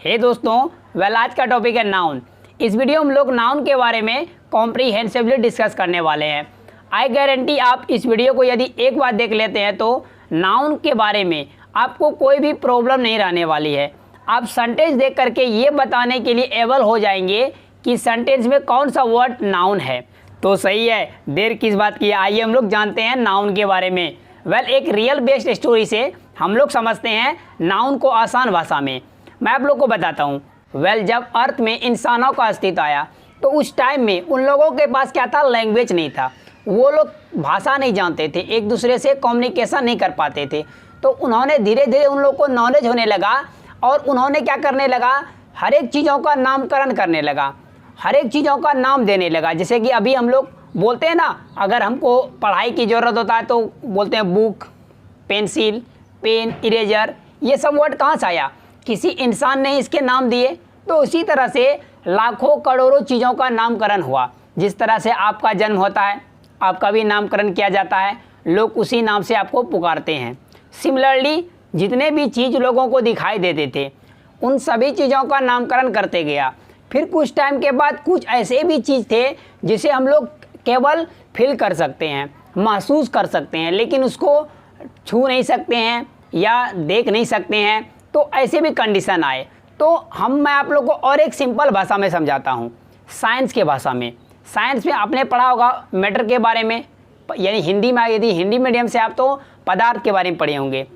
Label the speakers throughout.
Speaker 1: हे दोस्तों, आज का टॉपिक है नाउन। इस वीडियो में हम लोग नाउन के बारे में कॉम्प्रीहेंसिवली डिस्कस करने वाले हैं। आई गारंटी आप इस वीडियो को यदि एक बार देख लेते हैं तो नाउन के बारे में आपको कोई भी प्रॉब्लम नहीं रहने वाली है। आप सेंटेंस देख करके ये बताने के लिए एबल हो जाएंगे कि सेंटेंस में कौन सा वर्ड नाउन है। तो सही है, देर किस बात की, आइए हम लोग जानते हैं नाउन के बारे में। एक रियल बेस्ड स्टोरी से हम लोग समझते हैं नाउन को आसान भाषा में। मैं आप लोग को बताता हूँ। जब अर्थ में इंसानों का अस्तित्व आया तो उस टाइम में उन लोगों के पास क्या था, लैंग्वेज नहीं था। वो लोग भाषा नहीं जानते थे, एक दूसरे से कम्युनिकेशन नहीं कर पाते थे। तो उन्होंने धीरे धीरे उन लोगों को नॉलेज होने लगा और उन्होंने क्या करने लगा, हर एक चीज़ों का नामकरण करने लगा, हर एक चीज़ों का नाम देने लगा। जैसे कि अभी हम लोग बोलते हैं ना, अगर हमको पढ़ाई की ज़रूरत होता है तो बोलते हैं बुक, पेंसिल, पेन, इरेजर। ये सब वर्ड कहाँ से आया, किसी इंसान ने इसके नाम दिए। तो उसी तरह से लाखों करोड़ों चीज़ों का नामकरण हुआ। जिस तरह से आपका जन्म होता है, आपका भी नामकरण किया जाता है, लोग उसी नाम से आपको पुकारते हैं। सिमिलरली जितने भी चीज़ लोगों को दिखाई देते थे उन सभी चीज़ों का नामकरण करते गया। फिर कुछ टाइम के बाद कुछ ऐसे भी चीज़ थे जिसे हम लोग केवल फील कर सकते हैं, महसूस कर सकते हैं, लेकिन उसको छू नहीं सकते हैं या देख नहीं सकते हैं। तो ऐसे भी कंडीशन आए। तो मैं आप लोग को और एक सिंपल भाषा में समझाता हूँ, साइंस के भाषा में। साइंस में आपने पढ़ा होगा मैटर के बारे में, यानी हिंदी में, यदि हिंदी मीडियम से आप तो पदार्थ के बारे में पढ़े होंगे।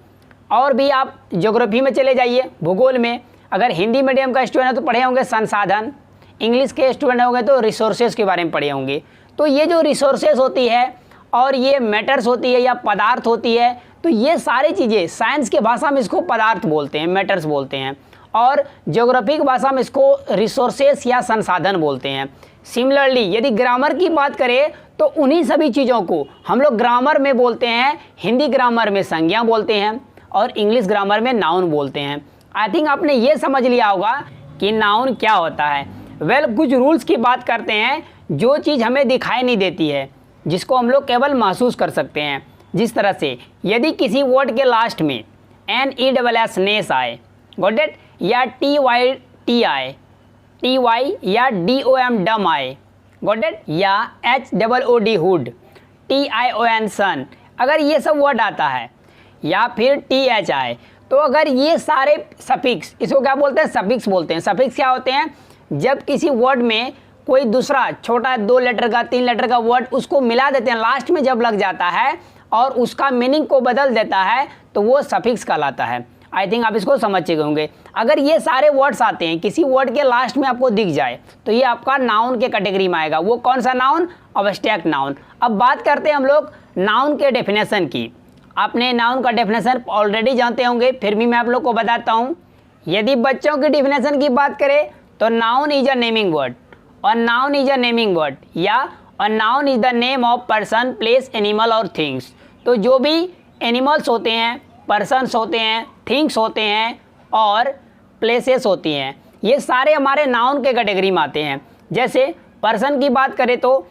Speaker 1: और भी आप ज्योग्राफी में चले जाइए, भूगोल में अगर हिंदी मीडियम का स्टूडेंट है तो पढ़े होंगे संसाधन, इंग्लिश के स्टूडेंट होंगे तो रिसोर्सेज के बारे में पढ़े होंगे। तो ये जो रिसोर्सेज होती है और ये मैटर्स होती है या पदार्थ होती है, तो ये सारी चीज़ें साइंस के भाषा में इसको पदार्थ बोलते हैं, मैटर्स बोलते हैं, और ज्योग्राफी की भाषा में इसको रिसोर्सेस या संसाधन बोलते हैं। सिमिलरली यदि ग्रामर की बात करें तो उन्हीं सभी चीज़ों को हम लोग ग्रामर में बोलते हैं। हिंदी ग्रामर में संज्ञा बोलते हैं और इंग्लिश ग्रामर में नाउन बोलते हैं। आई थिंक आपने ये समझ लिया होगा कि नाउन क्या होता है। कुछ रूल्स की बात करते हैं, जो चीज़ हमें दिखाई नहीं देती है, जिसको हम लोग केवल महसूस कर सकते हैं। जिस तरह से यदि किसी वर्ड के लास्ट में NESS नेस आए, गॉट इट, या TY आए, TY या DOM डम आए, गॉट इट, या HOOD हुड, TION सन, अगर ये सब वर्ड आता है, या फिर TH आए, तो अगर ये सारे सफिक्स, इसको क्या बोलते हैं, सफिक्स बोलते हैं। सफिक्स क्या होते हैं, जब किसी वर्ड में कोई दूसरा छोटा 2 लेटर का 3 लेटर का वर्ड उसको मिला देते हैं, लास्ट में जब लग जाता है और उसका मीनिंग को बदल देता है तो वो सफिक्स कहलाता है। आई थिंक आप इसको समझ चुके होंगे। अगर ये सारे वर्ड्स आते हैं, किसी वर्ड के लास्ट में आपको दिख जाए, तो ये आपका नाउन के कैटेगरी में आएगा। वो कौन सा नाउन, अब्स्ट्रैक्ट नाउन। अब बात करते हैं हम लोग नाउन के डेफिनेशन की। आपने नाउन का डेफिनेशन ऑलरेडी जानते होंगे, फिर भी मैं आप लोग को बताता हूँ। यदि बच्चों की डेफिनेशन की बात करें तो noun is a naming word, और noun is a naming word, या noun is the name of person, place, animal और थिंग्स। तो जो भी एनिमल्स होते हैं, पर्सन्स होते हैं, थिंग्स होते हैं और प्लेसेस होती हैं, ये सारे हमारे नाउन के कैटेगरी में आते हैं। जैसे पर्सन की बात करें तो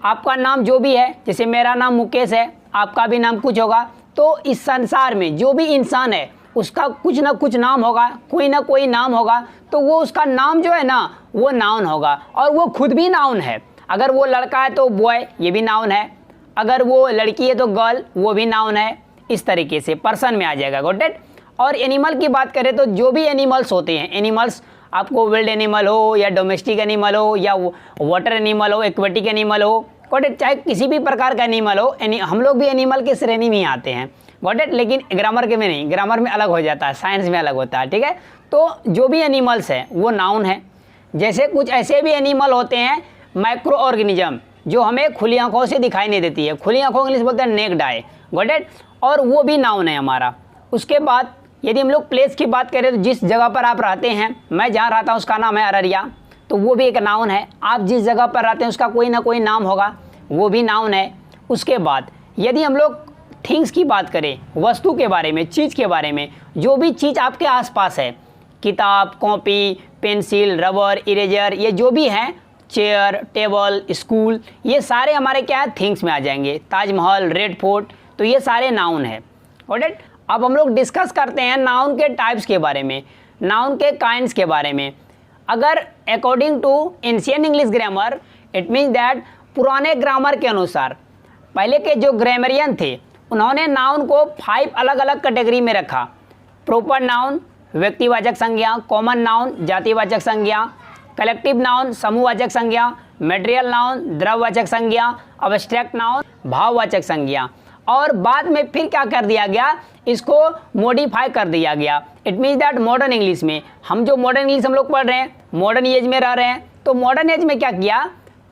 Speaker 1: आपका नाम जो भी है, जैसे मेरा नाम मुकेश है, आपका भी नाम कुछ होगा। तो इस संसार में जो भी इंसान है उसका कुछ ना कुछ नाम होगा, कोई ना कोई नाम होगा। तो वो उसका नाम जो है ना, वो नाउन होगा, और वो खुद भी नाउन है। अगर वो लड़का है तो बॉय, ये भी नाउन है। अगर वो लड़की है तो गर्ल, वो भी नाउन है। इस तरीके से पर्सन में आ जाएगा, गॉट इट। और एनिमल की बात करें तो जो भी एनिमल्स होते हैं, एनिमल्स आपको विल्ड एनिमल हो या डोमेस्टिक एनिमल हो या वाटर एनिमल हो, एक्वेटिक एनिमल हो, गॉट इट, चाहे किसी भी प्रकार का एनिमल हो, हम लोग भी एनिमल के श्रेणी में ही आते हैं, गॉट इट। लेकिन ग्रामर के में नहीं, ग्रामर में अलग हो जाता है, साइंस में अलग होता है, ठीक है। तो जो भी एनिमल्स हैं वो नाउन है। जैसे कुछ ऐसे भी एनिमल होते हैं माइक्रो ऑर्गेनिज्म, जो हमें खुली आंखों से दिखाई नहीं देती है, खुली आंखों इंग्लिश बोलते हैं नेक्ड आई, गॉट इट, और वो भी नाउन है हमारा। उसके बाद यदि हम लोग प्लेस की बात करें तो जिस जगह पर आप रहते हैं, मैं जहाँ रहता हूँ उसका नाम है अररिया, तो वो भी एक नाउन है। आप जिस जगह पर रहते हैं उसका कोई ना कोई नाम होगा, वो भी नाउन है। उसके बाद यदि हम लोग थिंग्स की बात करें, वस्तु के बारे में, चीज़ के बारे में, जो भी चीज़ आपके आसपास है, किताब, कॉपी, पेंसिल, रबर, इरेजर, ये जो भी हैं, चेयर, टेबल, स्कूल, ये सारे हमारे क्या है, थिंग्स में आ जाएंगे। ताजमहल, रेड फोर्ट, तो ये सारे नाउन है, गॉट इट। अब हम लोग डिस्कस करते हैं नाउन के टाइप्स के बारे में। नाउन के काइंड्स के बारे में। अगर according to ancient English grammar, it means that पुराने ग्रामर के अनुसार पहले के जो ग्रामरियन थे उन्होंने नाउन को 5 अलग अलग कैटेगरी में रखा। प्रॉपर नाउन व्यक्तिवाचक संज्ञा, कॉमन नाउन जातिवाचक संज्ञा, कलेक्टिव नाउन समूहवाचक संज्ञा, मटेरियल नाउन द्रव्यवाचक संज्ञा, अब्स्ट्रैक्ट नाउन भाववाचक संज्ञा। और बाद में फिर क्या कर दिया गया, इसको मॉडिफाई कर दिया गया। It means that modern English में, हम जो मॉडर्न इंग्लिश हम लोग पढ़ रहे हैं, मॉडर्न एज में रह रहे हैं, तो मॉडर्न एज में क्या किया,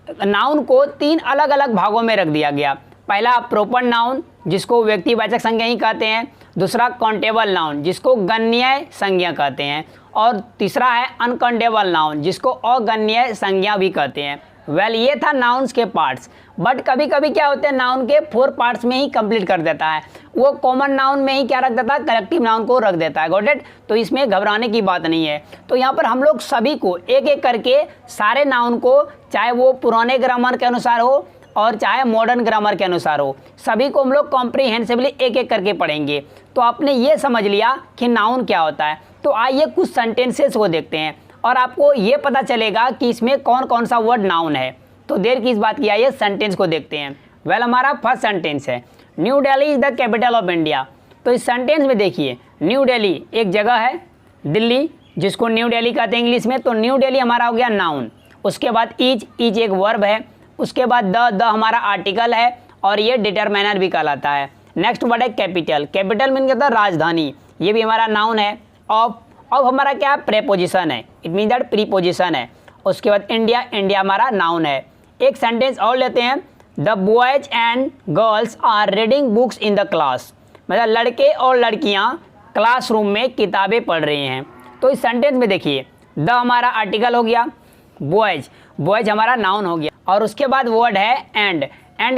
Speaker 1: नाउन को 3 अलग अलग भागों में रख दिया गया। पहला प्रॉपर नाउन जिसको व्यक्तिवाचक संज्ञा ही कहते हैं, दूसरा काउंटेबल नाउन जिसको गण्य संज्ञा कहते हैं, और तीसरा है अनकाउंटेबल नाउन जिसको अगण्य संज्ञा भी कहते हैं। वेल ये था नाउन्स के पार्ट्स, बट कभी कभी क्या होते हैं नाउन के 4 पार्ट्स में ही कंप्लीट कर देता है, वो कॉमन नाउन में ही क्या रख देता है, कलेक्टिव नाउन को रख देता है। Got it? तो इसमें घबराने की बात नहीं है। तो यहाँ पर हम लोग सभी को एक एक करके सारे नाउन को, चाहे वो पुराने ग्रामर के अनुसार हो और चाहे मॉडर्न ग्रामर के अनुसार हो, सभी को हम लोग कॉम्प्रीहेंसिवली एक एक करके पढ़ेंगे। तो आपने ये समझ लिया कि नाउन क्या होता है। तो आइए कुछ सेंटेंसेस को देखते हैं और आपको ये पता चलेगा कि इसमें कौन कौन सा वर्ड नाउन है। तो देर की इस बात की, आइए सेंटेंस को देखते हैं। वेल हमारा फर्स्ट सेंटेंस है, new Delhi is the capital of India. तो इस सेंटेंस में देखिए, न्यू दिल्ली एक जगह है, दिल्ली जिसको न्यू दिल्ली कहते हैं इंग्लिश में, तो न्यू दिल्ली हमारा हो गया नाउन। उसके बाद इज एक वर्ब है, उसके बाद द हमारा आर्टिकल है और ये डिटरमाइनर भी कहलाता है। नेक्स्ट वर्ड है कैपिटल, कैपिटल मीन कहता है राजधानी, ये भी हमारा नाउन है। ऑफ हमारा क्या है, प्रेपोजिशन है, इट मीन दैट प्रीपोजिशन है। उसके बाद इंडिया हमारा नाउन है। एक सेंटेंस और लेते हैं, the boys and girls are reading books in the class, मतलब लड़के और लड़कियां क्लासरूम में किताबें पढ़ रही हैं। तो इस सेंटेंस में देखिए, द हमारा आर्टिकल हो गया, बॉयज हमारा नाउन हो गया, और उसके बाद वर्ड है एंड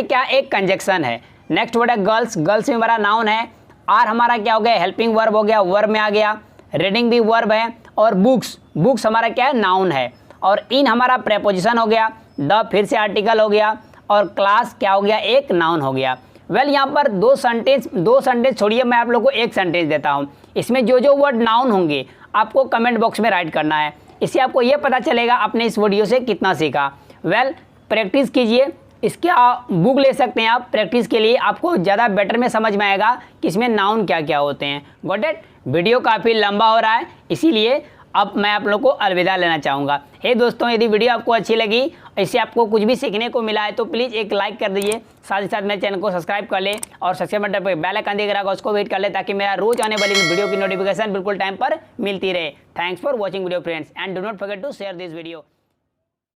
Speaker 1: क्या, एक कंजक्शन है। नेक्स्ट वर्ड है गर्ल्स में हमारा नाउन है। आर हमारा क्या हो गया, हेल्पिंग वर्ब हो गया, वर्ब में आ गया। रीडिंग भी वर्ब है, और बुक्स हमारा क्या है, नाउन है। और इन हमारा प्रेपोजिशन हो गया, द फिर से आर्टिकल हो गया, और क्लास क्या हो गया, एक नाउन हो गया। वेल यहाँ पर दो सेंटेंस छोड़िए, मैं आप लोग को एक सेंटेंस देता हूँ। इसमें जो वर्ड नाउन होंगे आपको कमेंट बॉक्स में राइट करना है, इससे आपको ये पता चलेगा आपने इस वीडियो से कितना सीखा। वेल प्रैक्टिस कीजिए, इसके बुक ले सकते हैं आप प्रैक्टिस के लिए, आपको ज़्यादा बेटर में समझ में आएगा कि इसमें नाउन क्या क्या होते हैं। Got it? वीडियो काफ़ी लंबा हो रहा है, इसीलिए अब मैं आप लोग को अलविदा लेना चाहूँगा। हे दोस्तों, यदि वीडियो आपको अच्छी लगी, इससे आपको कुछ भी सीखने को मिला है, तो प्लीज़ एक लाइक कर दीजिए, साथ ही साथ मेरे चैनल को सब्सक्राइब कर ले, और सब्सक्राइब बटन पर बेल आइकन दिख रहा है उसको वेट कर ले, ताकि मेरा रोज आने वाली वीडियो की नोटिफिकेशन बिल्कुल टाइम पर मिलती रहे। Thanks for watching video friends, and do not forget to share this video.